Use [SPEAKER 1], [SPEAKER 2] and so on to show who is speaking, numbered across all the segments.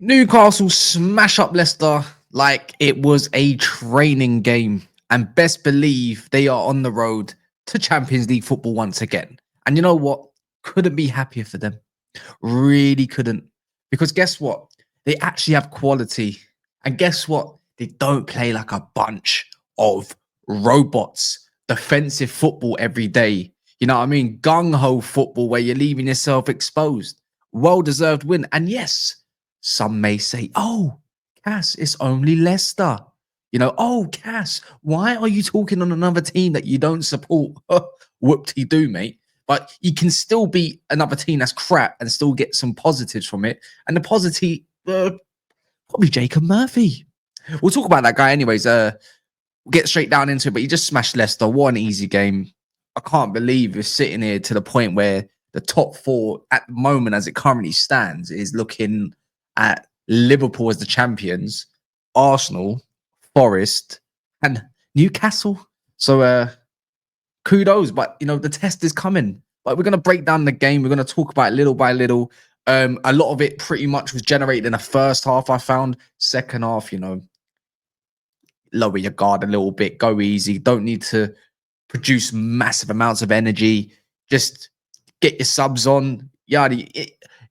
[SPEAKER 1] Newcastle smash up Leicester like it was a training game. And best believe they are on the road to Champions League football once again. And you know what? Couldn't be happier for them. Really couldn't. Because guess what? They actually have quality. And guess what? They don't play like a bunch of robots. Defensive football every day. You know what I mean? Gung-ho football where you're leaving yourself exposed. Well-deserved win. And yes, some may say, oh, Cass, it's only Leicester. You know, oh, Cass, why are you talking on another team that you don't support? Whoop-de-doo, mate. But you can still beat another team that's crap and still get some positives from it. And the positive, probably Jacob Murphy. We'll talk about that guy anyways. We'll get straight down into it, but he just smashed Leicester. What an easy game. I can't believe we're sitting here to the point where the top four at the moment, as it currently stands, is looking at Liverpool as the champions, Arsenal, Forest, and Newcastle. So kudos, but you know, the test is coming. But we're going to break down the game. We're going to talk about it little by little. A lot of it pretty much was generated in the first half, I found. Second half, you know, lower your guard a little bit, go easy. Don't need to produce massive amounts of energy. Just get your subs on.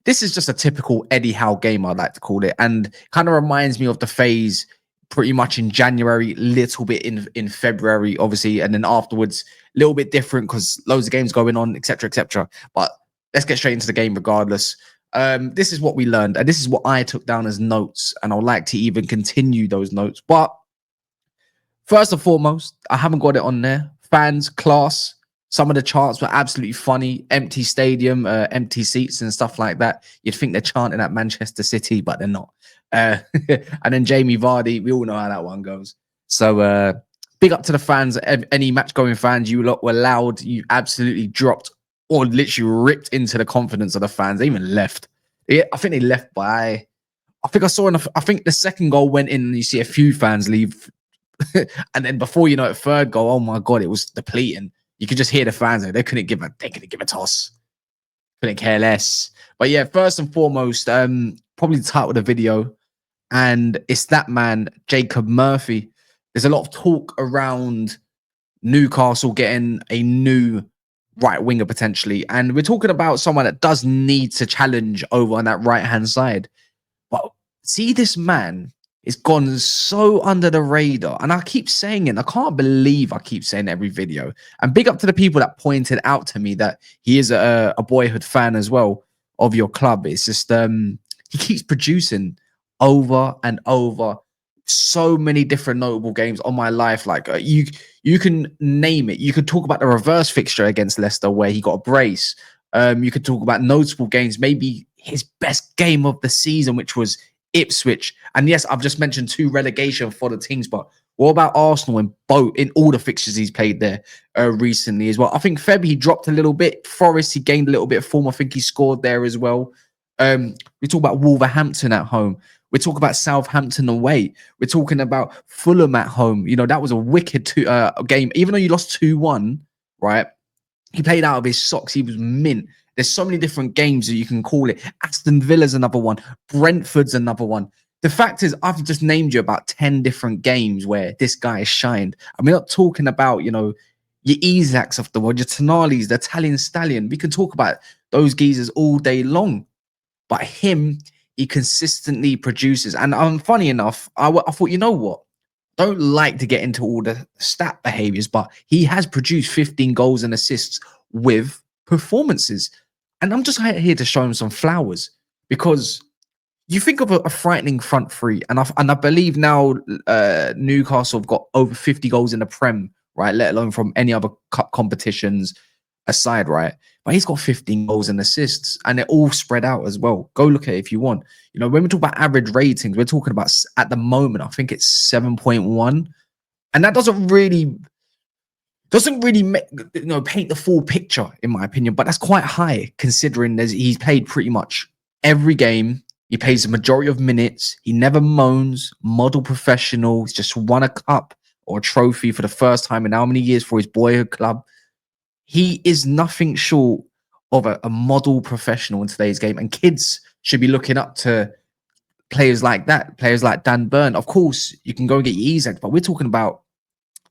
[SPEAKER 1] This is just a typical Eddie Howe game, I'd like to call it. And kind of reminds me of the phase pretty much in January, little bit in February, obviously. And then afterwards, a little bit different because loads of games going on, etc., etc. But let's get straight into the game regardless. This is what we learned. And this is what I took down as notes. And I'd like to even continue those notes. But first and foremost, I haven't got it on there. Fans, class. Some of the chants were absolutely funny. Empty stadium, empty seats and stuff like that. You'd think they're chanting at Manchester City, but they're not. And then Jamie Vardy, we all know how that one goes. So big up to the fans. Any match-going fans, you lot were loud. You absolutely dropped or literally ripped into the confidence of the fans. They even left. I think they left by... I think the second goal went in and you see a few fans leave. And then before you know it, third goal, oh my God, it was depleting. You could just hear the fans. They couldn't give a toss. Couldn't care less. But yeah, first and foremost, probably the title of the video. And it's that man, Jacob Murphy. There's a lot of talk around Newcastle getting a new right winger potentially. And we're talking about someone that does need to challenge over on that right-hand side. But see, this man is gone so under the radar. And I keep saying it. I can't believe I keep saying every video. And big up to the people that pointed out to me that he is a boyhood fan as well of your club. It's just he keeps producing over and over. So many different notable games on my life. Like you can name it. You could talk about the reverse fixture against Leicester where he got a brace. You could talk about notable games. Maybe his best game of the season, which was Ipswich. And yes, I've just mentioned 2 relegation for the teams, but what about Arsenal in all the fixtures he's played there recently as well? I think Feb, he dropped a little bit. Forest, he gained a little bit of form. I think he scored there as well. We talk about Wolverhampton at home. We're talking about Southampton away. We're talking about Fulham at home. You know, that was a wicked game. Even though you lost 2-1, right? He played out of his socks. He was mint. There's so many different games that you can call it. Aston Villa's another one. Brentford's another one. The fact is, I've just named you about 10 different games where this guy has shined. And we're not talking about, you know, your Isaacs of the world, your Tonali's, the Italian Stallion. We can talk about those geezers all day long. But him, he consistently produces. And funny enough, I thought, you know what? Don't like to get into all the stat behaviors, but he has produced 15 goals and assists with performances. And I'm just here to show him some flowers because you think of a frightening front three, and I believe now Newcastle have got over 50 goals in the Prem, right? Let alone from any other cup competitions aside, right? But he's got 15 goals and assists, and they're all spread out as well. Go look at it if you want. You know, when we talk about average ratings, we're talking about at the moment, I think it's 7.1, and that doesn't really paint the full picture in my opinion, but that's quite high considering he's played pretty much every game. He plays the majority of minutes. He never moans. Model professional. He's just won a cup or a trophy for the first time in how many years for his boyhood club. He is nothing short of a model professional in today's game, and kids should be looking up to players like that, players like Dan Burn. Of course, you can go and get your Isak, but we're talking about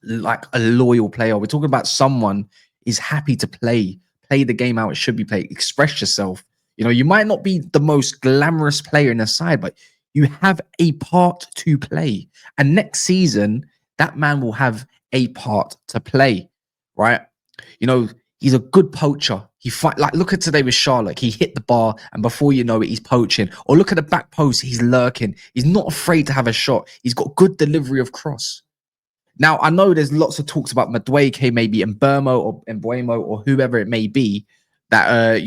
[SPEAKER 1] like a loyal player. We're talking about someone is happy to play the game how it should be played, express yourself. You know, you might not be the most glamorous player in the side, but you have a part to play. And next season, that man will have a part to play, right? You know, he's a good poacher. He fight like look at today with Charlotte. He hit the bar, and before you know it, he's poaching. Or look at the back post, he's lurking. He's not afraid to have a shot. He's got good delivery of cross. Now, I know there's lots of talks about Madueke, maybe Mbermo or Mbuemo or whoever it may be that,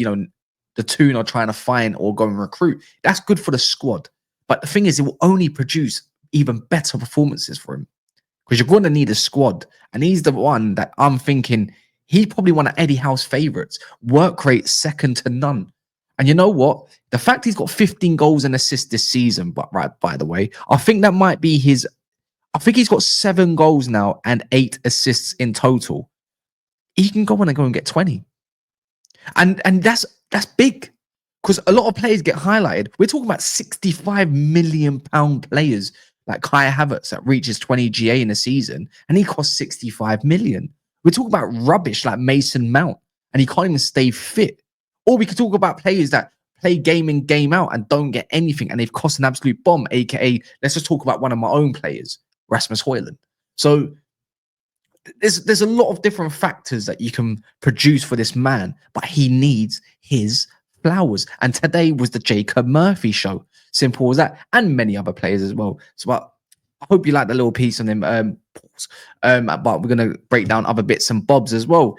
[SPEAKER 1] the Toon are trying to find or go and recruit. That's good for the squad. But the thing is, it will only produce even better performances for him because you're going to need a squad. And he's the one that I'm thinking he's probably one of Eddie Howe's favorites. Work rate second to none. And you know what? The fact he's got 15 goals and assists this season, but right, by the way, I think that might be his. I think he's got 7 goals now and 8 assists in total. He can go on and go and get 20. And that's big. Because a lot of players get highlighted. We're talking about 65 million pound players like Kai Havertz that reaches 20 GA in a season, and he costs 65 million. We're talking about rubbish like Mason Mount, and he can't even stay fit. Or we could talk about players that play game in, game out and don't get anything, and they've cost an absolute bomb, aka, let's just talk about one of my own players, Rasmus Højlund. So there's a lot of different factors that you can produce for this man, but he needs his flowers. And today was the Jacob Murphy show. Simple as that. And many other players as well. So but I hope you like the little piece on him. But we're going to break down other bits and bobs as well.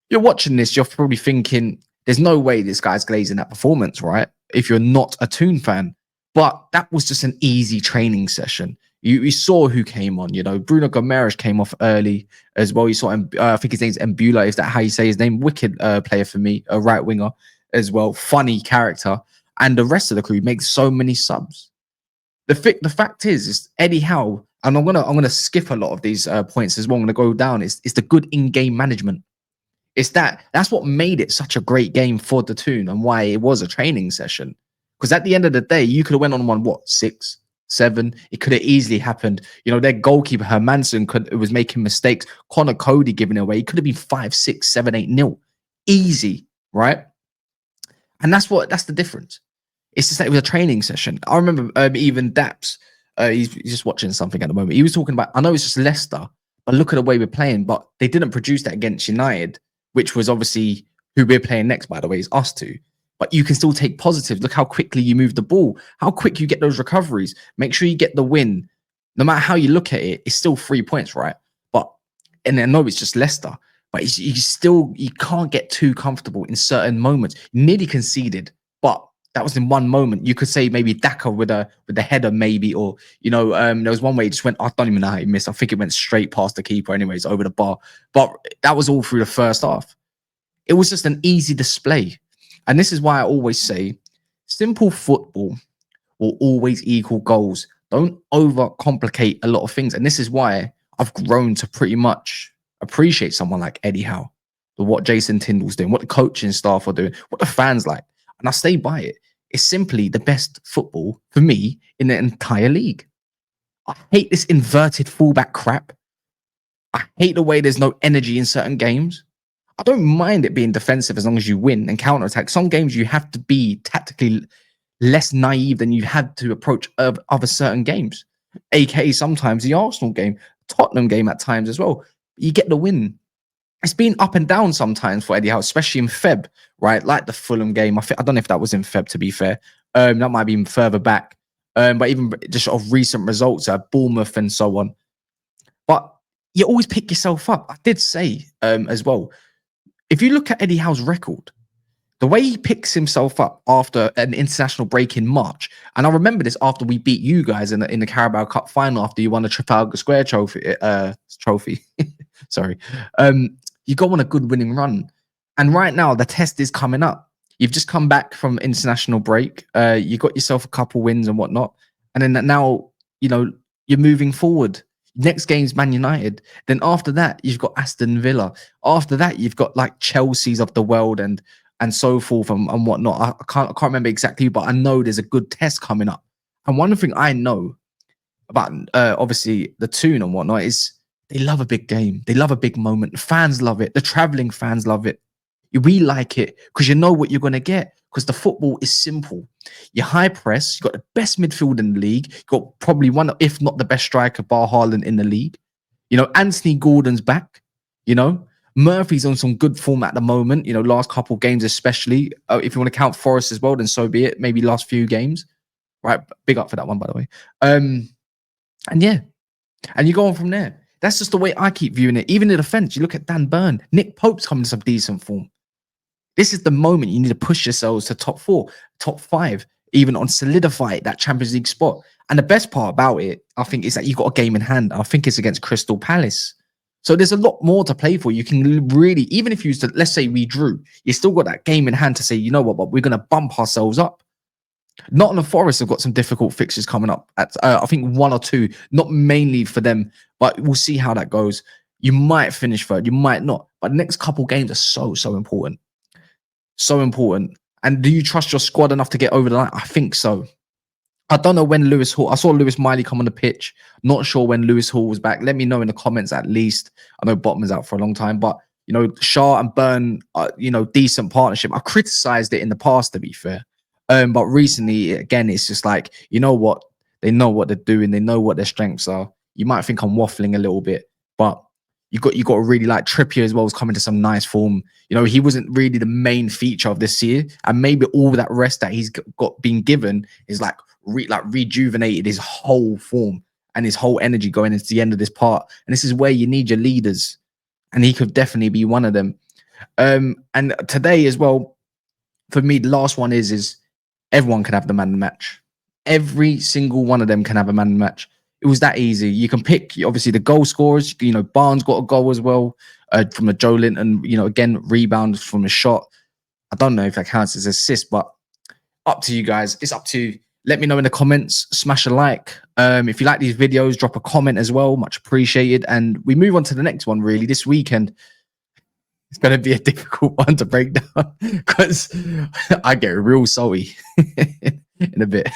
[SPEAKER 1] You're watching this, you're probably thinking, there's no way this guy's glazing that performance, right? If you're not a Toon fan. But that was just an easy training session. You saw who came on, Bruno Gomes came off early as well. You saw him, I think his name's Mbula, is that how you say his name? Wicked player for me, a right winger as well, funny character. And the rest of the crew makes so many subs. The fact is Eddie Howe, and I'm gonna skip a lot of these points as well. I'm gonna go down. It's the good in-game management. That's what made it such a great game for the Toon and why it was a training session. Because at the end of the day, you could have went on 6, 7. It could have easily happened. Their goalkeeper Hermansen was making mistakes. Connor Cody giving it away. It could have been 5, 6, 7, 8-0. Easy, right? And that's the difference. It's just that it was a training session. I remember even Daps, he's just watching something at the moment. He was talking about, I know it's just Leicester, but look at the way we're playing. But they didn't produce that against United, which was obviously who we're playing next, by the way, is us two. But you can still take positives. Look how quickly you move the ball, how quick you get those recoveries. Make sure you get the win. No matter how you look at it, it's still 3 points, right? And I know it's just Leicester, but you can't get too comfortable in certain moments. You nearly conceded, but that was in one moment. You could say maybe Daka with the header, maybe, or there was one way he just went. I don't even know how he missed. I think it went straight past the keeper, anyways, over the bar. But that was all through the first half. It was just an easy display. And this is why I always say simple football will always equal goals. Don't overcomplicate a lot of things. And this is why I've grown to pretty much appreciate someone like Eddie Howe, what Jason Tyndall's doing, what the coaching staff are doing, what the fans like. And I stay by it. It's simply the best football for me in the entire league. I hate this inverted fullback crap. I hate the way there's no energy in certain games. I don't mind it being defensive as long as you win and counterattack. Some games you have to be tactically less naive than you had to approach other certain games. AKA sometimes the Arsenal game, Tottenham game at times as well. You get the win. It's been up and down sometimes for Eddie Howe, especially in Feb, right? Like the Fulham game. I don't know if that was in Feb, to be fair. That might be further back. But even just of recent results at Bournemouth and so on. But you always pick yourself up. I did say as well, if you look at Eddie Howe's record, the way he picks himself up after an international break in March, and I remember this after we beat you guys in the Carabao Cup final after you won the Trafalgar Square trophy. Sorry. You go on a good winning run. And right now, the test is coming up. You've just come back from international break. You got yourself a couple wins and whatnot. And then now, you're moving forward. Next game's Man United. Then after that, you've got Aston Villa. After that, you've got like Chelsea's of the world and so forth and whatnot. I can't remember exactly, but I know there's a good test coming up. And one thing I know about obviously the tune and whatnot is they love a big game. They love a big moment. Fans love it. The traveling fans love it. We like it because you know what you're going to get because the football is simple. You high press. You got the best midfield in the league. You got probably one, if not the best striker, bar Haaland in the league. You know, Anthony Gordon's back. You know, Murphy's on some good form at the moment. You know, last couple games especially. If you want to count Forest as well, then so be it. Maybe last few games. Right, big up for that one, by the way. And yeah, and you go on from there. That's just the way I keep viewing it. Even in defense, you look at Dan Burn, Nick Pope's coming to some decent form. This is the moment you need to push yourselves to top 4, top 5, even on solidify that Champions League spot. And the best part about it, I think, is that you've got a game in hand. I think it's against Crystal Palace. So there's a lot more to play for. You can really, even if you used to, let's say we drew, you still got that game in hand to say, you know what, but we're going to bump ourselves up. Nottingham Forest have got some difficult fixtures coming up. At I think 1 or 2, not mainly for them, but we'll see how that goes. You might finish third, you might not. But the next couple games are so important. So important. And do you trust your squad enough to get over the line? I think so. I don't know when Lewis Hall. I saw Lewis Miley come on the pitch. Not sure when Lewis Hall was back. Let me know in the comments at least. I know Botman's out for a long time, but you know, Shaw and Burn, you know, decent partnership. I criticised it in the past, to be fair. But recently, again, it's just like, you know what? They know what they're doing. They know what their strengths are. You might think I'm waffling a little bit, but you got to really like Trippier as well is coming to some nice form. You know, he wasn't really the main feature of this year, and maybe all that rest that he's been given is like rejuvenated his whole form and his whole energy going into the end of this part. And this is where you need your leaders, and he could definitely be one of them. And today as well, for me, the last one is everyone can have the man of the match. Every single one of them can have a man of the match. It was that easy. You can pick, obviously, the goal scorers. You know, Barnes got a goal as well from a Joe Linton. You know, again, rebound from a shot. I don't know if that counts as assist, but up to you guys. It's up to you. Let me know in the comments. Smash a like. If you like these videos, drop a comment as well. Much appreciated. And we move on to the next one, really. This weekend, it's going to be a difficult one to break down because I get real salty in a bit.